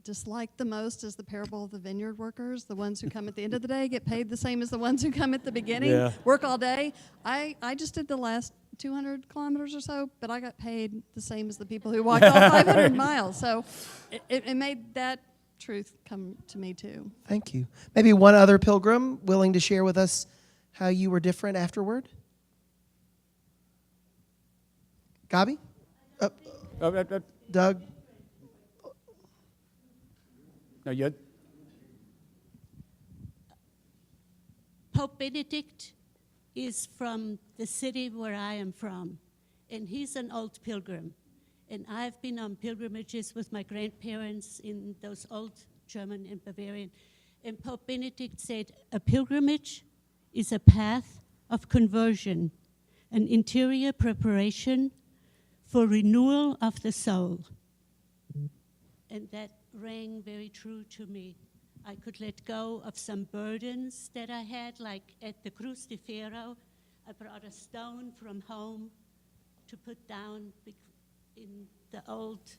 Speaker 7: disliked the most is the parable of the vineyard workers. The ones who come at the end of the day get paid the same as the ones who come at the beginning, work all day. I just did the last 200 kilometers or so, but I got paid the same as the people who walked all 500 miles. So it made that truth come to me too.
Speaker 3: Thank you. Maybe one other pilgrim willing to share with us how you were different afterward? Gabi? Doug?
Speaker 2: No, you.
Speaker 8: Pope Benedict is from the city where I am from, and he's an old pilgrim. And I've been on pilgrimages with my grandparents in those old German and Bavarian. And Pope Benedict said, a pilgrimage is a path of conversion, an interior preparation for renewal of the soul. And that rang very true to me. I could let go of some burdens that I had, like at the Cruz de Ferro. I brought a stone from home to put down in the old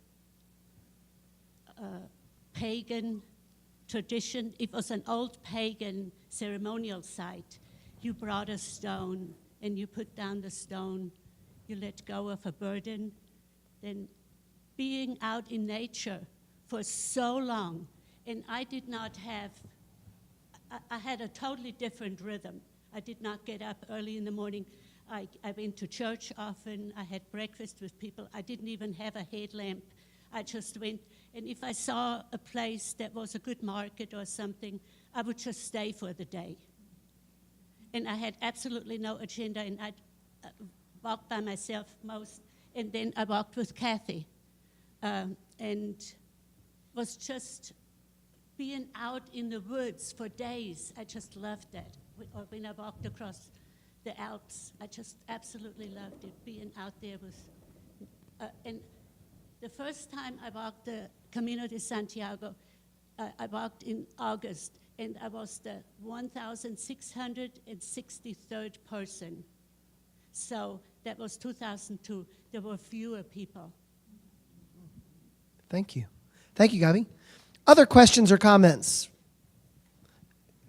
Speaker 8: pagan tradition. It was an old pagan ceremonial site. You brought a stone and you put down the stone. You let go of a burden. Then being out in nature for so long, and I did not have, I had a totally different rhythm. I did not get up early in the morning. I went to church often. I had breakfast with people. I didn't even have a headlamp. I just went, and if I saw a place that was a good market or something, I would just stay for the day. And I had absolutely no agenda, and I walked by myself most, and then I walked with Kathy, and was just being out in the woods for days. I just loved that. Or when I walked across the Alps, I just absolutely loved it, being out there with, and the first time I walked the Camino de Santiago, I walked in August, and I was the 1,663rd person. So that was 2002. There were fewer people.
Speaker 3: Thank you. Thank you, Gabi. Other questions or comments?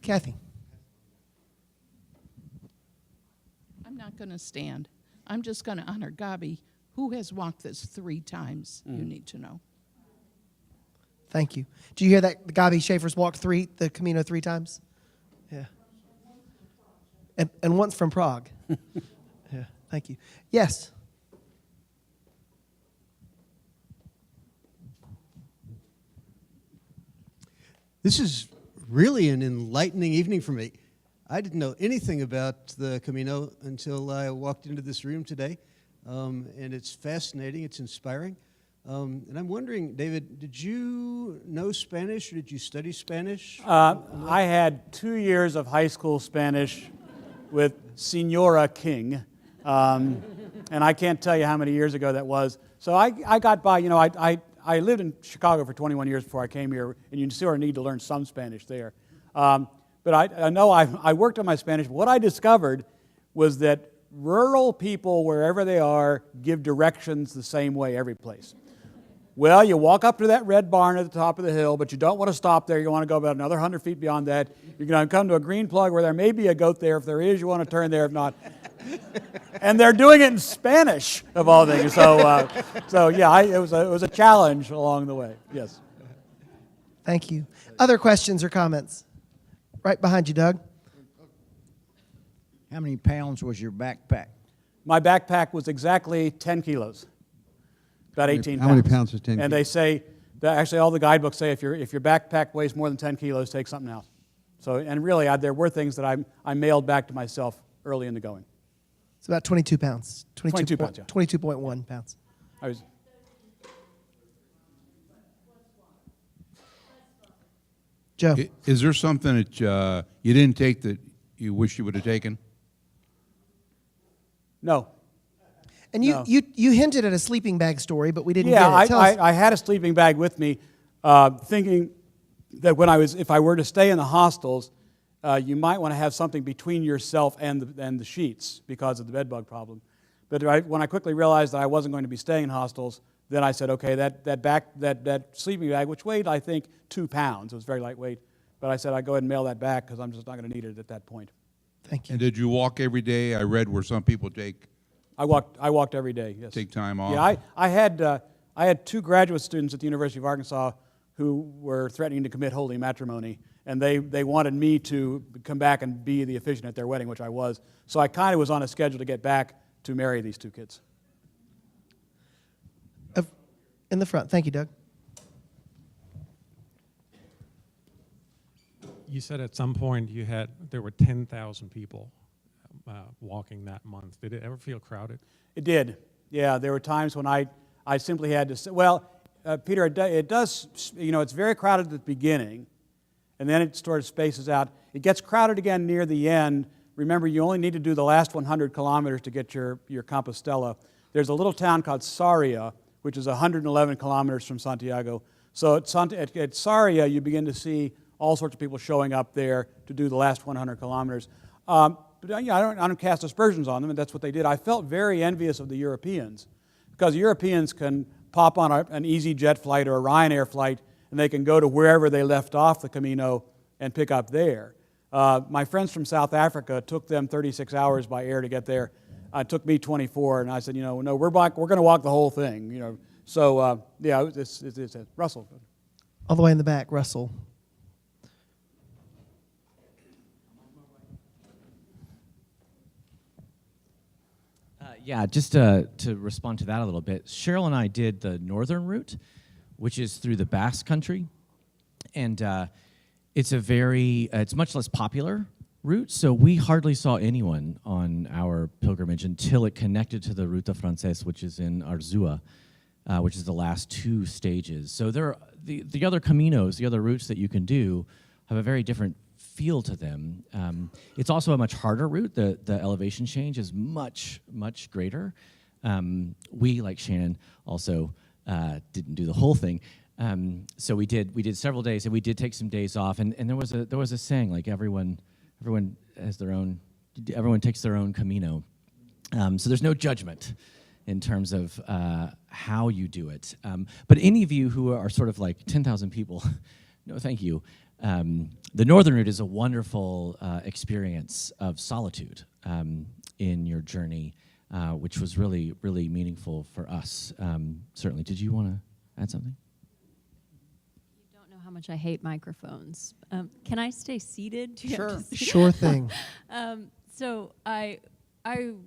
Speaker 3: Kathy.
Speaker 9: I'm not going to stand. I'm just going to honor Gabi, who has walked this 3 times, you need to know.
Speaker 3: Thank you. Do you hear that Gabi Schaefer's walked the Camino 3 times? Yeah. And once from Prague. Yeah, thank you. Yes.
Speaker 10: This is really an enlightening evening for me. I didn't know anything about the Camino until I walked into this room today, and it's fascinating, it's inspiring. And I'm wondering, David, did you know Spanish or did you study Spanish?
Speaker 2: I had 2 years of high school Spanish with Senora King, and I can't tell you how many years ago that was. So I got by, I lived in Chicago for 21 years before I came here, and you sort of need to learn some Spanish there. But I know I worked on my Spanish. What I discovered was that rural people, wherever they are, give directions the same way every place. Well, you walk up to that red barn at the top of the hill, but you don't want to stop there. You want to go about another 100 feet beyond that. You're going to come to a green plug where there may be a goat there. If there is, you want to turn there. If not, and they're doing it in Spanish, of all things. So yeah, it was a challenge along the way. Yes.
Speaker 3: Thank you. Other questions or comments? Right behind you, Doug.
Speaker 11: How many pounds was your backpack?
Speaker 2: My backpack was exactly 10 kilos, about 18 pounds.
Speaker 1: How many pounds is 10 kilos?
Speaker 2: And they say, actually all the guidebooks say if your backpack weighs more than 10 kilos, take something else. So, and really, there were things that I mailed back to myself early in the going.
Speaker 3: It's about 22 pounds.
Speaker 2: 22 pounds, yeah.
Speaker 3: 22.1 pounds. Joe.
Speaker 12: Is there something that you didn't take that you wish you would have taken?
Speaker 2: No.
Speaker 3: And you hinted at a sleeping bag story, but we didn't get it.
Speaker 2: I had a sleeping bag with me, thinking that if I were to stay in the hostels, you might want to have something between yourself and the sheets because of the bed bug problem. But when I quickly realized that I wasn't going to be staying in hostels, then I said, okay, that sleeping bag, which weighed, I think, 2 pounds, it was very lightweight, but I said I'd go ahead and mail that back because I'm just not going to need it at that point.
Speaker 3: Thank you.
Speaker 12: And did you walk every day? I read where some people
Speaker 2: I walked every day, yes.
Speaker 12: take time off.
Speaker 2: Yeah, I had 2 graduate students at the University of Arkansas who were threatening to commit holy matrimony, and they wanted me to come back and be the officiant at their wedding, which I was. So I kind of was on a schedule to get back to marry these 2 kids.
Speaker 3: In the front. Thank you, Doug.
Speaker 13: You said at some point there were 10,000 people walking that month. Did it ever feel crowded?
Speaker 2: It did. Yeah, there were times when I simply had to say, well, Peter, it does, it's very crowded at the beginning, and then it sort of spaces out. It gets crowded again near the end. Remember, you only need to do the last 100 kilometers to get your Compostela. There's a little town called Sarria, which is 111 kilometers from Santiago. So at Sarria, you begin to see all sorts of people showing up there to do the last 100 kilometers. But I don't cast aspersions on them, and that's what they did. I felt very envious of the Europeans, because Europeans can pop on an EasyJet flight or a Ryanair flight, and they can go to wherever they left off the Camino and pick up there. My friends from South Africa, took them 36 hours by air to get there. It took me 24, and I said, no, we're going to walk the whole thing. So yeah, it's Russell.
Speaker 3: All the way in the back, Russell.
Speaker 14: Yeah, just to respond to that a little bit, Cheryl and I did the northern route, which is through the Basque Country, and it's much less popular route, so we hardly saw anyone on our pilgrimage until it connected to the Ruta Frances, which is in Arzua, which is the last 2 stages. So there are the other caminos, the other routes that you can do, have a very different feel to them. It's also a much harder route. The elevation change is much, much greater. We, like Shannon, also didn't do the whole thing. So we did several days, and we did take some days off. And there was a saying, like everyone has everyone takes their own Camino. So there's no judgment in terms of how you do it. But any of you who are sort of like 10,000 people, no, thank you. The northern route is a wonderful experience of solitude in your journey, which was really, really meaningful for us. Certainly. Did you want to add something?
Speaker 15: You don't know how much I hate microphones. Can I stay seated?
Speaker 2: Sure.
Speaker 3: Sure thing.
Speaker 15: So I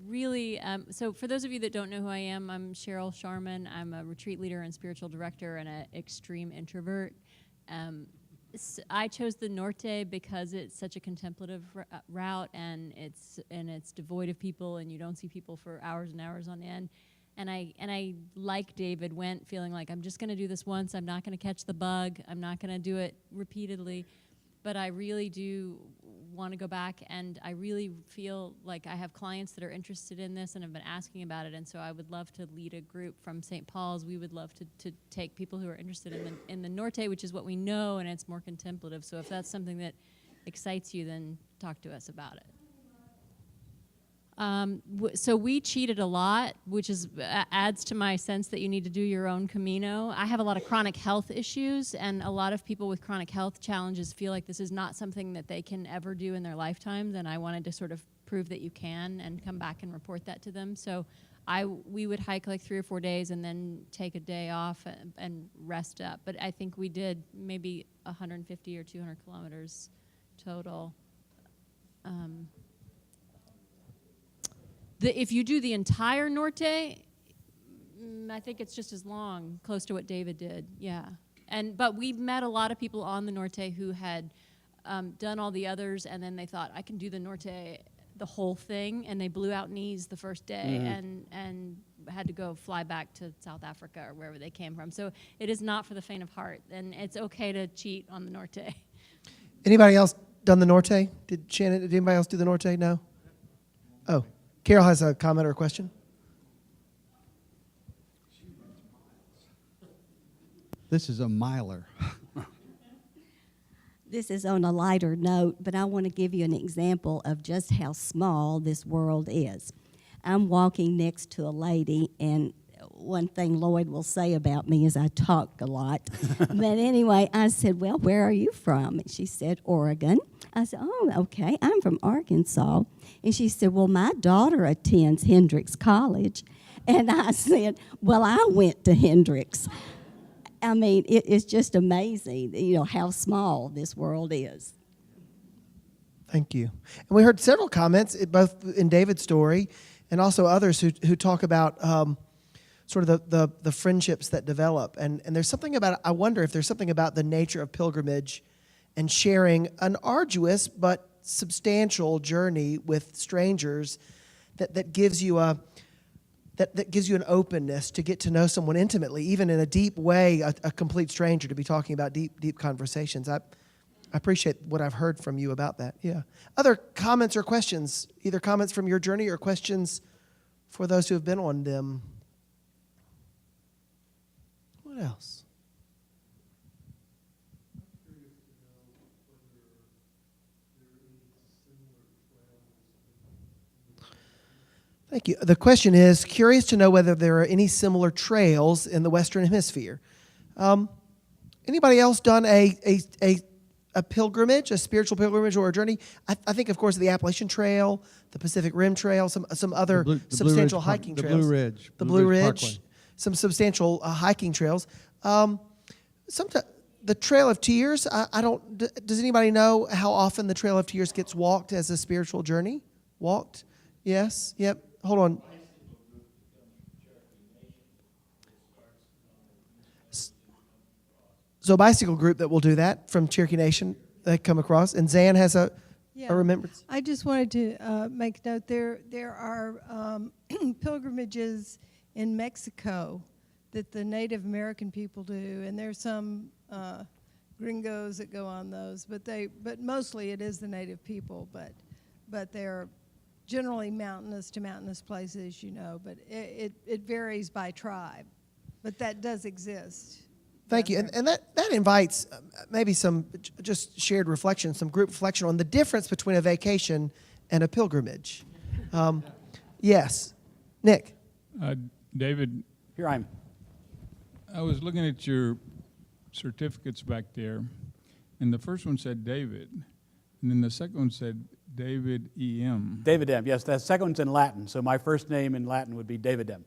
Speaker 15: really, so for those of you that don't know who I am, I'm Cheryl Sharman. I'm a retreat leader and spiritual director and an extreme introvert. I chose the Norte because it's such a contemplative route, and it's devoid of people, and you don't see people for hours and hours on end. And I like David, went feeling like I'm just going to do this once. I'm not going to catch the bug. I'm not going to do it repeatedly. But I really do want to go back, and I really feel like I have clients that are interested in this and have been asking about it, and so I would love to lead a group from St. Paul's. We would love to take people who are interested in the Norte, which is what we know, and it's more contemplative. So if that's something that excites you, then talk to us about it. So we cheated a lot, which is adds to my sense that you need to do your own Camino. I have a lot of chronic health issues, and a lot of people with chronic health challenges feel like this is not something that they can ever do in their lifetimes, and I wanted to sort of prove that you can and come back and report that to them. So we would hike like 3 or 4 days and then take a day off and rest up. But I think we did maybe 150 or 200 kilometers total. If you do the entire Norte, I think it's just as long, close to what David did, yeah. But we met a lot of people on the Norte who had done all the others, and then they thought, I can do the Norte, the whole thing, and they blew out knees the first day and had to fly back to South Africa or wherever they came from. So it is not for the faint of heart, and it's okay to cheat on the Norte.
Speaker 3: Anybody else done the Norte? Did anybody else do the Norte? No? Oh. Carol has a comment or a question.
Speaker 1: This is a miler.
Speaker 16: this is on a lighter note, but I want to give you an example of just how small this world is. I'm walking next to a lady, and one thing Lloyd will say about me is I talk a lot. But anyway, I said, well, where are you from? And she said, Oregon. I said, oh, okay, I'm from Arkansas. And she said, well, my daughter attends Hendrix College. And I said, well, I went to Hendrix. I mean, it's just amazing, how small this world is.
Speaker 3: Thank you. And we heard several comments, both in David's story and also others who talk about sort of the friendships that develop. And there's something about, I wonder if there's something about the nature of pilgrimage and sharing an arduous but substantial journey with strangers that gives you that gives you an openness to get to know someone intimately, even in a deep way, a complete stranger, to be talking about deep conversations. I appreciate what I've heard from you about that. Yeah. Other comments or questions, either comments from your journey or questions for those who have been on them? What else? Thank you. The question is, curious to know whether there are any similar trails in the Western Hemisphere. Anybody else done a pilgrimage, a spiritual pilgrimage or a journey? I think, of course, the Appalachian Trail, the Pacific Rim Trail, some other substantial hiking trails.
Speaker 1: The Blue Ridge.
Speaker 3: The Blue Ridge,
Speaker 1: Parkway.
Speaker 3: some substantial hiking trails. The Trail of Tears, does anybody know how often the Trail of Tears gets walked as a spiritual journey? Walked? Yes? Yep. Hold on. So a bicycle group that will do that from Cherokee Nation, they come across. And Zan has a remembrance.
Speaker 17: I just wanted to make note there are pilgrimages in Mexico that the Native American people do, and there's some gringos that go on those, but mostly it is the Native people, but they're generally mountainous to mountainous places, but it varies by tribe, but that does exist.
Speaker 3: Thank you. And that invites maybe some just shared reflection, some group reflection on the difference between a vacation and a pilgrimage. Yes. Nick.
Speaker 18: David.
Speaker 2: Here I am.
Speaker 18: I was looking at your certificates back there, and the first one said David, and then the second one said David E.M.
Speaker 2: David M., yes. That second one's in Latin, so my first name in Latin would be David M.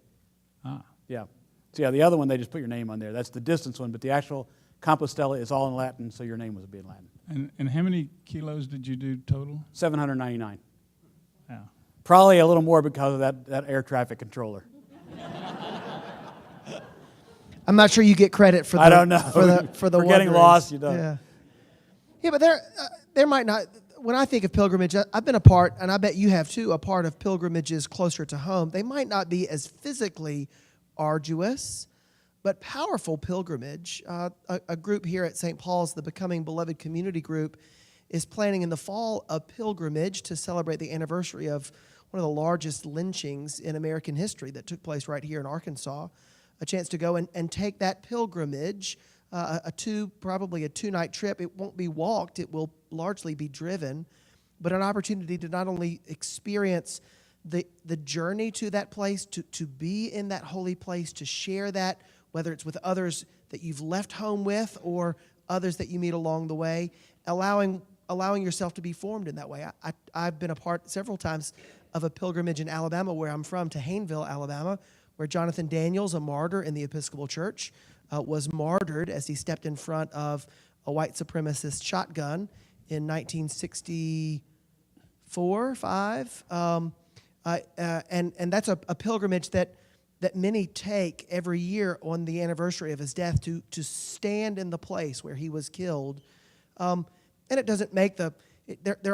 Speaker 18: Ah.
Speaker 2: Yeah. So yeah, the other one, they just put your name on there. That's the distance one, but the actual Compostela is all in Latin, so your name would be in Latin.
Speaker 18: And how many kilos did you do total?
Speaker 2: 799.
Speaker 18: Yeah.
Speaker 2: Probably a little more because of that air traffic controller.
Speaker 3: I'm not sure you get credit for the
Speaker 2: I don't know.
Speaker 3: for the
Speaker 2: For getting
Speaker 3: wanderings.
Speaker 2: lost, you don't.
Speaker 3: Yeah, but there might not. When I think of pilgrimage, I've been a part, and I bet you have too, a part of pilgrimages closer to home. They might not be as physically arduous, but powerful pilgrimage. A group here at St. Paul's, the Becoming Beloved Community Group, is planning in the fall a pilgrimage to celebrate the anniversary of one of the largest lynchings in American history that took place right here in Arkansas. A chance to go and take that pilgrimage, probably a 2-night trip. It won't be walked, it will largely be driven, but an opportunity to not only experience the journey to that place, to be in that holy place, to share that, whether it's with others that you've left home with or others that you meet along the way, allowing yourself to be formed in that way. I've been a part several times of a pilgrimage in Alabama, where I'm from, to Hayneville, Alabama, where Jonathan Daniels, a martyr in the Episcopal Church, was martyred as he stepped in front of a white supremacist shotgun in 1964, 5. And that's a pilgrimage that many take every year on the anniversary of his death to stand in the place where he was killed. And it doesn't make there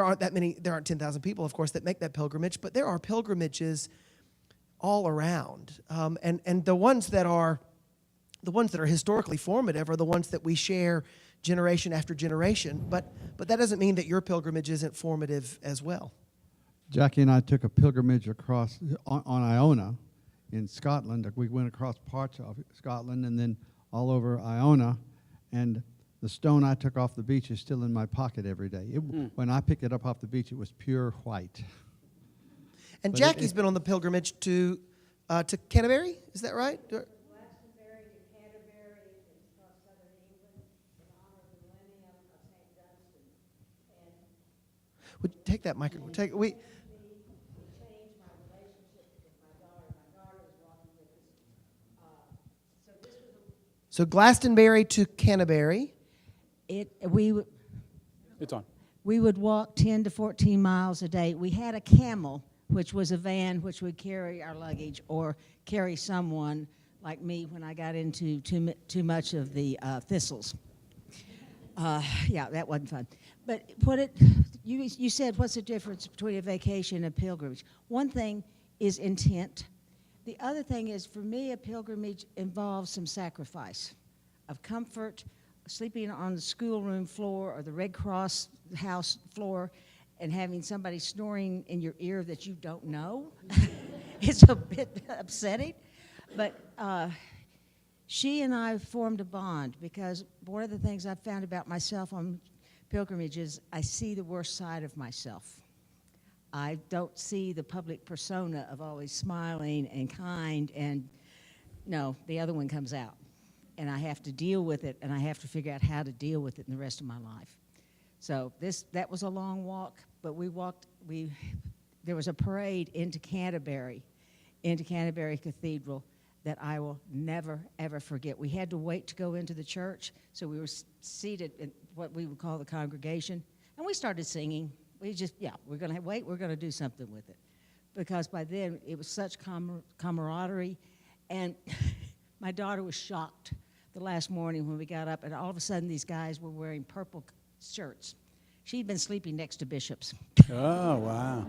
Speaker 3: aren't 10,000 people, of course, that make that pilgrimage, but there are pilgrimages all around. And the ones that are historically formative are the ones that we share generation after generation. But that doesn't mean that your pilgrimage isn't formative as well.
Speaker 1: Jackie and I took a pilgrimage across on Iona in Scotland. We went across parts of Scotland and then all over Iona. And The stone I took off the beach is still in my pocket every day. When I picked it up off the beach, it was pure white.
Speaker 3: And
Speaker 1: But
Speaker 3: Jackie's been on the pilgrimage to Canterbury, is that right? Would you take that microphone? So Glastonbury to Canterbury.
Speaker 2: It's on.
Speaker 19: We would walk 10 to 14 miles a day. We had a camel, which was a van which would carry our luggage or carry someone like me when I got into too much of the thistles. Yeah, that wasn't fun. But you said, what's the difference between a vacation and a pilgrimage? One thing is intent. The other thing is, for me, a pilgrimage involves some sacrifice of comfort, sleeping on the schoolroom floor or the Red Cross house floor and having somebody snoring in your ear that you don't know. It's a bit upsetting. But she and I formed a bond because one of the things I've found about myself on pilgrimages, I see the worst side of myself. I don't see the public persona of always smiling and kind, and no, the other one comes out. And I have to deal with it, and I have to figure out how to deal with it in the rest of my life. So that was a long walk, but there was a parade into Canterbury Cathedral that I will never, ever forget. We had to wait to go into the church, so we were seated in what we would call the congregation, and we started singing. We're going to wait, we're going to do something with it. Because by then, it was such camaraderie, and my daughter was shocked the last morning when we got up, and all of a sudden, these guys were wearing purple shirts. She'd been sleeping next to bishops.
Speaker 2: Oh, wow.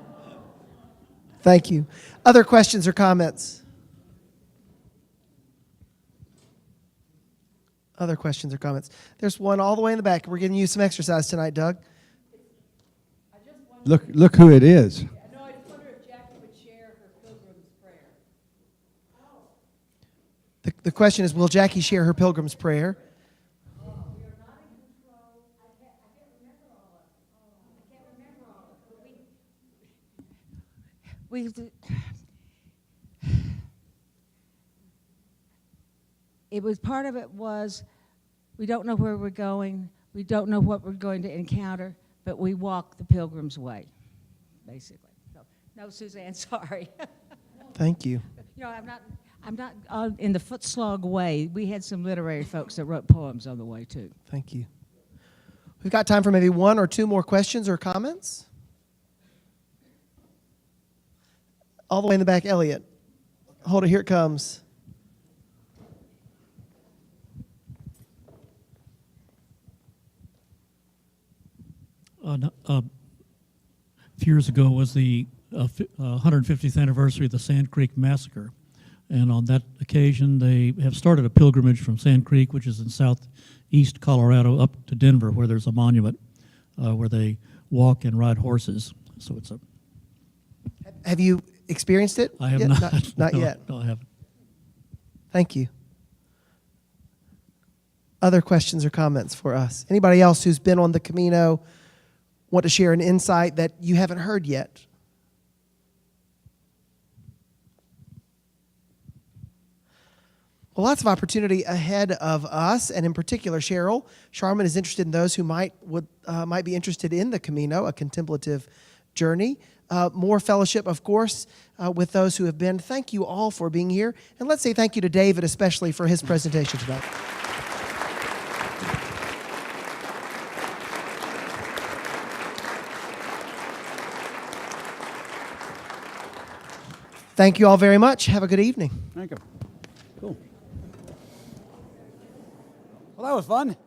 Speaker 3: Thank you. Other questions or comments? Other questions or comments? There's one all the way in the back. We're giving you some exercise tonight, Doug.
Speaker 1: Look who it is.
Speaker 20: No, I just wonder if Jackie would share her pilgrim's prayer.
Speaker 3: The question is, will Jackie share her pilgrim's prayer?
Speaker 19: It was part of it was we don't know where we're going, we don't know what we're going to encounter, but we walk the pilgrim's way, basically. So, no, Suzanne, sorry.
Speaker 3: Thank you.
Speaker 19: You know, I'm not in the footslog way. We had some literary folks that wrote poems on the way too.
Speaker 3: Thank you. We've got time for maybe one or two more questions or comments. All the way in the back, Elliot. Hold it, here it comes.
Speaker 21: A few years ago was the 150th anniversary of the Sand Creek Massacre. And on that occasion, they have started a pilgrimage from Sand Creek, which is in southeast Colorado, up to Denver, where there's a monument where they walk and ride horses. So it's a...
Speaker 3: Have you experienced it?
Speaker 21: I have
Speaker 3: yet?
Speaker 21: not.
Speaker 3: Not yet.
Speaker 21: No, I haven't.
Speaker 3: Thank you. Other questions or comments for us? Anybody else who's been on the Camino want to share an insight that you haven't heard yet? Well, lots of opportunity ahead of us, and in particular, Cheryl Sharman is interested in those who might be interested in the Camino, a contemplative journey. More fellowship, of course, with those who have been. Thank you all for being here, and let's say thank you to David, especially for his presentation tonight. Thank you all very much. Have a good evening.
Speaker 2: Thank you. Cool. Well, that was fun.